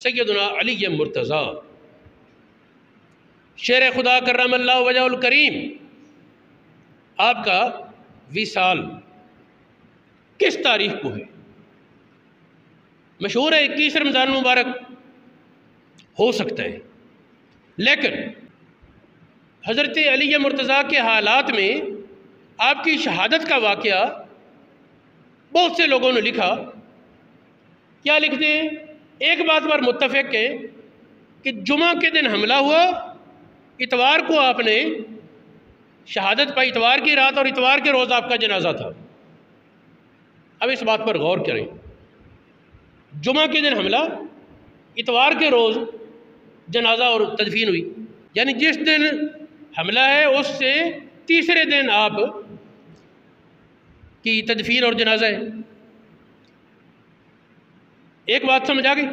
سیدنا علی مرتضیٰ شیر خدا کرم اللہ وجہ الکریم، آپ کا وصال کس تاریخ کو ہے؟ مشہور ہے 21 رمضان مبارک ہو سکتا ہے، لیکن حضرت علی مرتضیٰ کے حالات میں آپ کی شہادت کا واقعہ بہت سے لوگوں نے لکھا۔ کیا لکھتے ہیں؟ ایک بات پر متفق ہے کہ جمعہ کے دن حملہ ہوا، اتوار کو آپ نے شہادت پائی، اتوار کی رات اور اتوار کے روز آپ کا جنازہ تھا۔ اب اس بات پر غور کریں، جمعہ کے دن حملہ، اتوار کے روز جنازہ اور تدفین ہوئی، یعنی جس دن حملہ ہے اس سے تیسرے دن آپ کی تدفین اور جنازہ ہے۔ ایک بات سمجھ آ گئی؟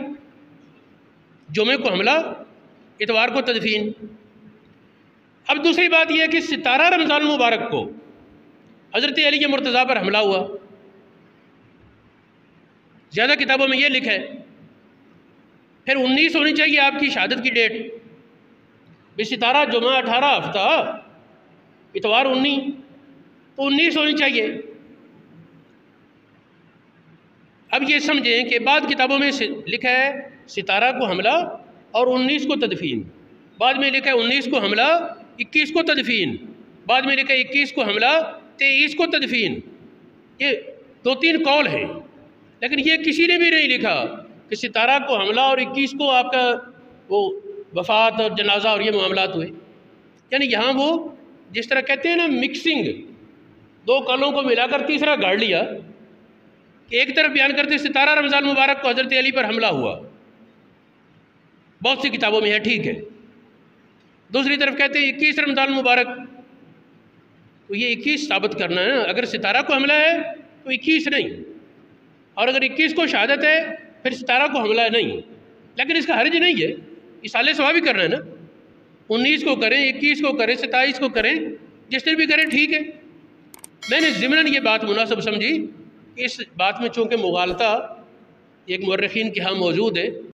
جمعے کو حملہ، اتوار کو تدفین۔ اب دوسری بات یہ ہے کہ 17 رمضان مبارک کو حضرت علی مرتضیٰ پر حملہ ہوا۔ زیادہ کتابوں میں یہ لکھا ہے، پھر 19 ہونی چاہیے آپ کی شہادت کی ڈیٹ۔ 17 جمعہ 18 ہفتہ، اتوار 19، تو 19 ہونی چاہیے۔ اب یہ سمجھیں کہ بعض کتابوں میں لکھا ہے 17 کو حملہ اور 19 کو تدفین، بعد میں لکھا ہے 19 کو حملہ 21 کو تدفین، بعد میں لکھا ہے 21 کو حملہ 23 کو تدفین۔ یہ 2-3 قول ہیں، لیکن یہ کسی نے بھی نہیں لکھا کہ 17 کو حملہ اور 21 کو آپ کا وہ وفات اور جنازہ اور یہ معاملات ہوئے۔ یعنی یہاں وہ جس طرح کہتے ہیں نا مکسنگ، 2 قولوں کو ملا کر تیسرا گاڑ لیا، کہ ایک طرف بیان کرتے 17 رمضان مبارک کو حضرت علی پر حملہ ہوا، بہت سی کتابوں میں ہے، ٹھیک ہے۔ دوسری طرف کہتے ہیں 21 رمضان مبارک، تو یہ 21 ثابت کرنا ہے نا، اگر 17 کو حملہ ہے تو 21 نہیں، اور اگر 21 کو شہادت ہے پھر 17 کو حملہ نہیں، لیکن اس کا حرج نہیں ہے، اصالہ ثواب ہی کرنا ہے نا، 19 کو کریں، 21 کو کریں، 27 کو کریں، جس دن بھی کریں ٹھیک ہے۔ میں نے ضمناً یہ بات مناسب سمجھی، اس بات میں چونکہ مغالطہ ایک مورخین کے ہاں موجود ہے،